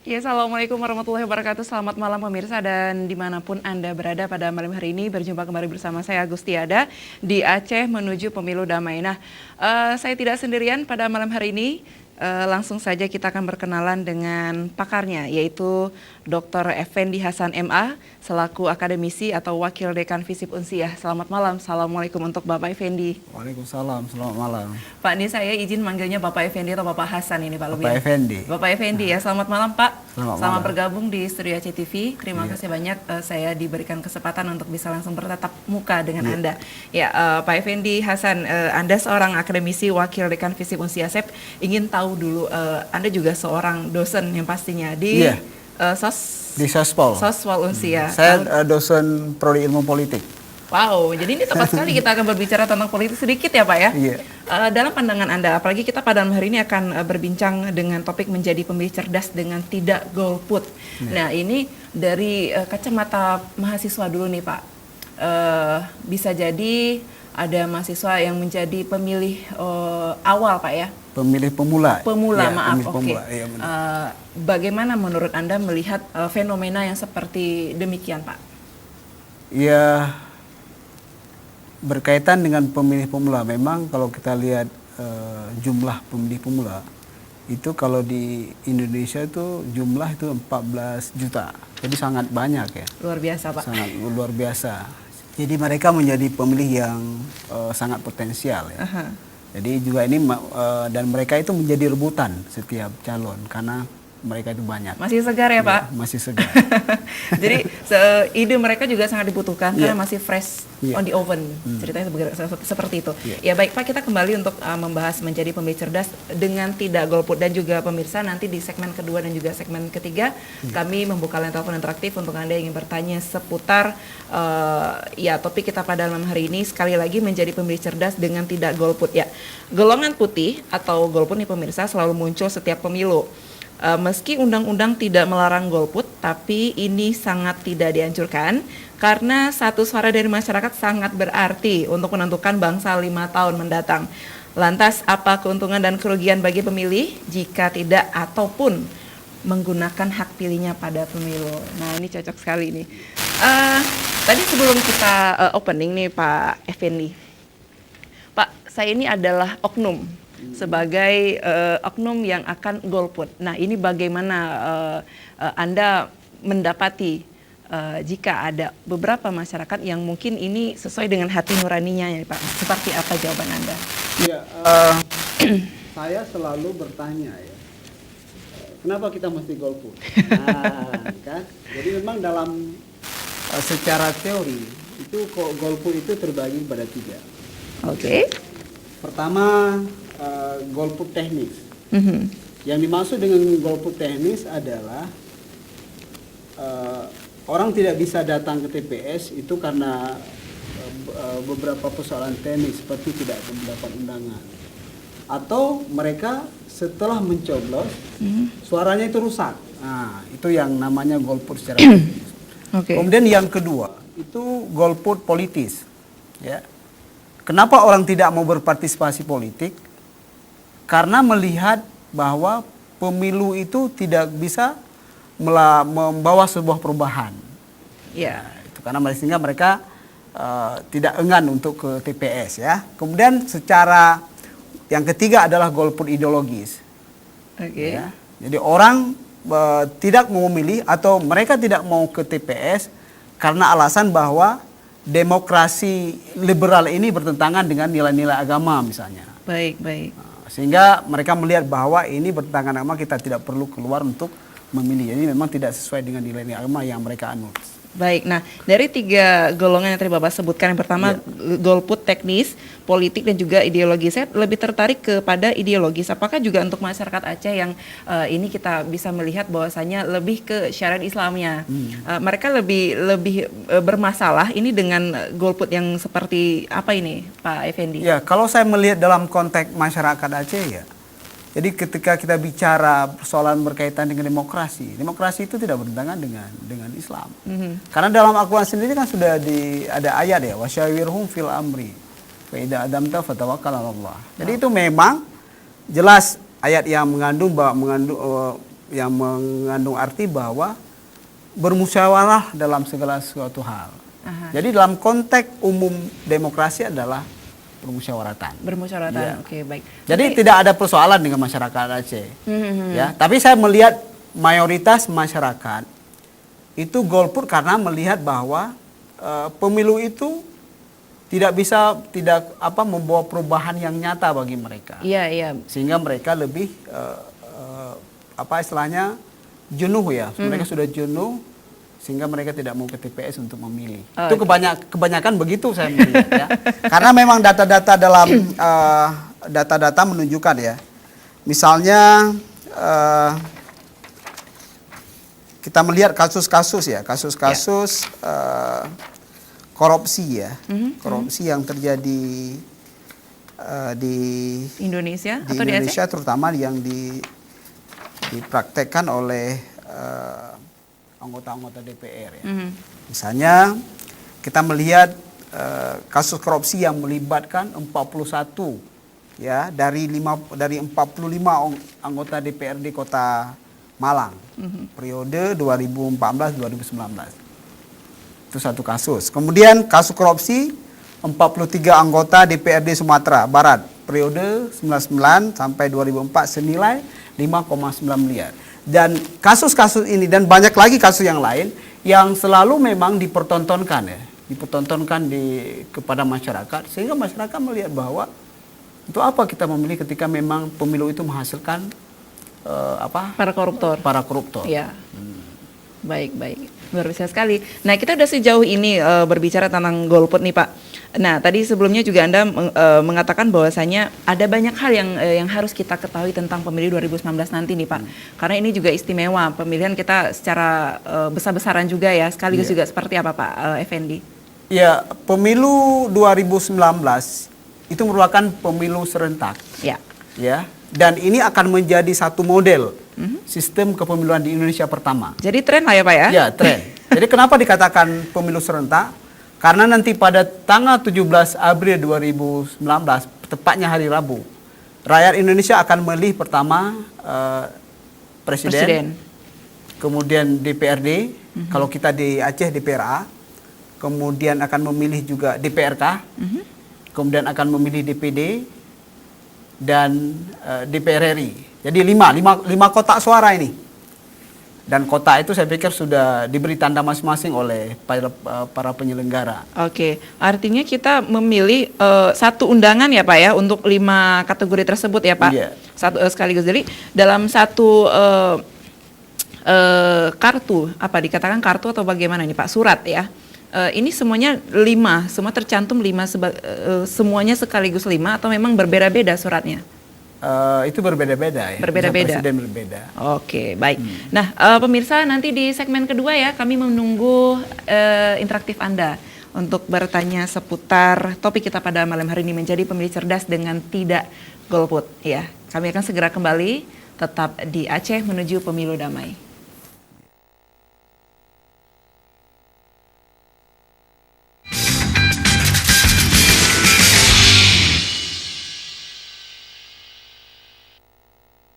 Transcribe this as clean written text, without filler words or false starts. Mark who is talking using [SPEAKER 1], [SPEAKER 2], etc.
[SPEAKER 1] Ya, Assalamualaikum warahmatullahi wabarakatuh. Selamat malam pemirsa dan dimanapun Anda berada pada malam hari ini. Berjumpa kembali bersama saya Agustiada di Aceh menuju Pemilu Damai. Nah, saya tidak sendirian pada malam hari ini. Langsung saja kita akan berkenalan dengan pakarnya, yaitu Dr. Effendi Hasan MA, selaku akademisi atau Wakil Dekan Visip Unsiah. Selamat malam, Assalamualaikum untuk Bapak Effendi.
[SPEAKER 2] Waalaikumsalam, selamat malam.
[SPEAKER 1] Pak, ini saya izin manggilnya Bapak Effendi atau Bapak Hasan ini Pak Lebih.
[SPEAKER 2] Bapak Effendi.
[SPEAKER 1] Bapak Effendi ya, selamat malam Pak.
[SPEAKER 2] Selamat
[SPEAKER 1] Selamat
[SPEAKER 2] malam.
[SPEAKER 1] bergabung di Studio ACTV. Terima kasih banyak saya diberikan kesempatan untuk bisa langsung bertatap muka dengan Anda. Ya, Pak Effendi Hasan, Anda seorang akademisi Wakil Dekan Visip Unsiah. Saya ingin tahu dulu, Anda juga seorang dosen yang pastinya di
[SPEAKER 2] di Sospol.
[SPEAKER 1] Sospol Unsiah.
[SPEAKER 2] Saya dosen Prodi Ilmu Politik.
[SPEAKER 1] Wow, jadi ini tepat sekali kita akan berbicara tentang politik sedikit ya Pak ya.
[SPEAKER 2] Iya.
[SPEAKER 1] Dalam pandangan Anda, apalagi kita pada malam hari ini akan berbincang dengan topik menjadi pemilih cerdas dengan tidak golput. Nah ini dari kacamata mahasiswa dulu nih Pak. Bisa jadi ada mahasiswa yang menjadi pemilih awal Pak ya.
[SPEAKER 2] Pemilih pemula.
[SPEAKER 1] Pemula,
[SPEAKER 2] ya,
[SPEAKER 1] maaf.
[SPEAKER 2] pemilih
[SPEAKER 1] Oke.
[SPEAKER 2] pemula. Iya, benar.
[SPEAKER 1] Bagaimana menurut Anda melihat fenomena yang seperti demikian Pak?
[SPEAKER 2] Ya, berkaitan dengan pemilih pemula, memang kalau kita lihat jumlah pemilih pemula itu kalau di Indonesia itu jumlah itu 14 juta. Jadi sangat banyak ya.
[SPEAKER 1] Luar biasa Pak.
[SPEAKER 2] Sangat luar biasa. Jadi mereka menjadi pemilih yang sangat potensial ya. Jadi juga ini dan mereka itu menjadi rebutan setiap calon karena mereka itu banyak.
[SPEAKER 1] Masih segar ya Pak?
[SPEAKER 2] Masih segar.
[SPEAKER 1] Jadi ide mereka juga sangat dibutuhkan karena masih fresh on the oven. Ceritanya seperti itu. Ya baik Pak, kita kembali untuk membahas menjadi pemilih cerdas dengan tidak golput, dan juga pemirsa nanti di segmen kedua dan juga segmen ketiga kami membuka line telepon interaktif untuk Anda yang ingin bertanya seputar ya topik kita pada malam hari ini, sekali lagi menjadi pemilih cerdas dengan tidak golput ya. Golongan putih atau golput nih pemirsa selalu muncul setiap pemilu. Meski undang-undang tidak melarang golput, tapi ini sangat tidak dianjurkan karena satu suara dari masyarakat sangat berarti untuk menentukan bangsa 5 tahun mendatang. Lantas apa keuntungan dan kerugian bagi pemilih jika tidak ataupun menggunakan hak pilihnya pada pemilu? Nah ini cocok sekali nih. Tadi sebelum kita opening nih Pak Effendi, Pak, saya ini adalah oknum sebagai oknum yang akan golput. Nah ini bagaimana Anda mendapati jika ada beberapa masyarakat yang mungkin ini sesuai dengan hati nuraninya ya Pak? Seperti apa jawaban Anda?
[SPEAKER 3] Ya, saya selalu bertanya ya, kenapa kita mesti golput? Nah, kan? Jadi memang dalam secara teori itu golput itu terbagi pada 3.
[SPEAKER 1] Oke.
[SPEAKER 3] Pertama, golput teknis. Yang dimaksud dengan golput teknis adalah orang tidak bisa datang ke TPS itu karena beberapa persoalan teknis seperti tidak mendapat undangan, atau mereka setelah mencoblos suaranya itu rusak. Nah, itu yang namanya golput secara teknis.
[SPEAKER 2] Kemudian yang kedua itu golput politis. Ya. Kenapa orang tidak mau berpartisipasi politik? Karena melihat bahwa pemilu itu tidak bisa membawa sebuah perubahan.
[SPEAKER 1] Ya.
[SPEAKER 2] Itu karena sehingga mereka tidak enggan untuk ke TPS ya. Kemudian secara yang ketiga adalah golput ideologis. Ya. Jadi orang tidak mau memilih atau mereka tidak mau ke TPS karena alasan bahwa demokrasi liberal ini bertentangan dengan nilai-nilai agama misalnya.
[SPEAKER 1] Baik.
[SPEAKER 2] Sehingga mereka melihat bahwa ini bertentangan agama, kita tidak perlu keluar untuk memilih. Jadi memang tidak sesuai dengan nilai-nilai agama yang mereka anut.
[SPEAKER 1] Baik, nah dari 3 golongan yang tadi Bapak sebutkan, yang pertama golput teknis, politik, dan juga ideologis. Saya lebih tertarik kepada ideologis. Apakah juga untuk masyarakat Aceh yang ini kita bisa melihat bahwasanya lebih ke syariat Islamnya, mereka lebih bermasalah ini dengan golput yang seperti apa ini, Pak Effendi?
[SPEAKER 2] Ya, kalau saya melihat dalam konteks masyarakat Aceh ya. Jadi ketika kita bicara persoalan berkaitan dengan demokrasi itu tidak bertentangan dengan Islam. Karena dalam Al-Quran sendiri kan sudah ada ayat ya, wasyawirhum fil amri, fa idza adamta fatawakkal 'ala Allah. Jadi itu memang jelas ayat yang mengandung yang mengandung arti bahwa bermusyawarah dalam segala sesuatu hal. Jadi dalam konteks umum demokrasi adalah bermusyawaratan.
[SPEAKER 1] Bermusyawaratan,
[SPEAKER 2] Ya.
[SPEAKER 1] oke baik.
[SPEAKER 2] Jadi tidak ada persoalan dengan masyarakat Aceh. Ya, tapi saya melihat mayoritas masyarakat itu golput karena melihat bahwa pemilu itu tidak membawa perubahan yang nyata bagi mereka.
[SPEAKER 1] Iya, iya.
[SPEAKER 2] Sehingga mereka lebih istilahnya jenuh ya. Mereka sudah jenuh sehingga mereka tidak mau ke TPS untuk memilih. Itu kebanyakan begitu saya melihat ya. Karena memang data-data dalam data-data menunjukkan ya. Misalnya kita melihat kasus-kasus ya, kasus-kasus korupsi ya, korupsi yang terjadi di
[SPEAKER 1] Indonesia
[SPEAKER 2] di
[SPEAKER 1] atau di
[SPEAKER 2] Indonesia
[SPEAKER 1] Aceh?
[SPEAKER 2] terutama yang dipraktekkan oleh anggota-anggota DPR ya. Misalnya kita melihat kasus korupsi yang melibatkan 41 ya dari 45 anggota DPRD Kota Malang periode 2014-2019. Itu satu kasus. Kemudian kasus korupsi 43 anggota DPRD Sumatera Barat periode 99 sampai 2004 senilai 5,9 miliar. Dan kasus-kasus ini dan banyak lagi kasus yang lain yang selalu memang dipertontonkan ya, kepada masyarakat sehingga masyarakat melihat bahwa untuk apa kita memilih ketika memang pemilu itu menghasilkan
[SPEAKER 1] Para koruptor.
[SPEAKER 2] para koruptor.
[SPEAKER 1] Ya. Baik, baik. Luar biasa sekali. Nah, kita udah sejauh ini berbicara tentang golput nih, Pak. Nah, tadi sebelumnya juga Anda mengatakan bahwasanya ada banyak hal yang harus kita ketahui tentang pemilu 2019 nanti nih, Pak. Karena ini juga istimewa, pemilihan kita secara besar-besaran juga ya, sekaligus juga seperti apa, Pak Effendi?
[SPEAKER 2] Ya, pemilu 2019 itu merupakan pemilu serentak.
[SPEAKER 1] Ya.
[SPEAKER 2] Ya. Dan ini akan menjadi satu model sistem kepemiluan di Indonesia pertama.
[SPEAKER 1] Jadi tren lah ya, Pak ya?
[SPEAKER 2] Ya, tren. Jadi kenapa dikatakan pemilu serentak? Karena nanti pada tanggal 17 April 2019, tepatnya hari Rabu, rakyat Indonesia akan memilih pertama presiden, kemudian DPRD, kalau kita di Aceh DPRA, kemudian akan memilih juga DPRK, kemudian akan memilih DPD, dan DPR RI. Jadi lima kotak suara ini. Dan kotak itu saya pikir sudah diberi tanda masing-masing oleh para penyelenggara.
[SPEAKER 1] Oke, artinya kita memilih satu undangan ya Pak ya untuk 5 kategori tersebut ya Pak.
[SPEAKER 2] Iya.
[SPEAKER 1] Satu sekaligus. Jadi dalam satu kartu, apa dikatakan kartu atau bagaimana ini Pak? Surat ya. Ini semuanya 5, semua tercantum 5 semuanya sekaligus 5 atau memang berbeda-beda suratnya?
[SPEAKER 2] Itu berbeda-beda ya.
[SPEAKER 1] Berbeda-beda.
[SPEAKER 2] Presiden berbeda.
[SPEAKER 1] Oke, baik. Nah, pemirsa nanti di segmen kedua ya kami menunggu interaktif Anda untuk bertanya seputar topik kita pada malam hari ini menjadi pemilih cerdas dengan tidak golput. Ya, kami akan segera kembali tetap di Aceh menuju pemilu damai.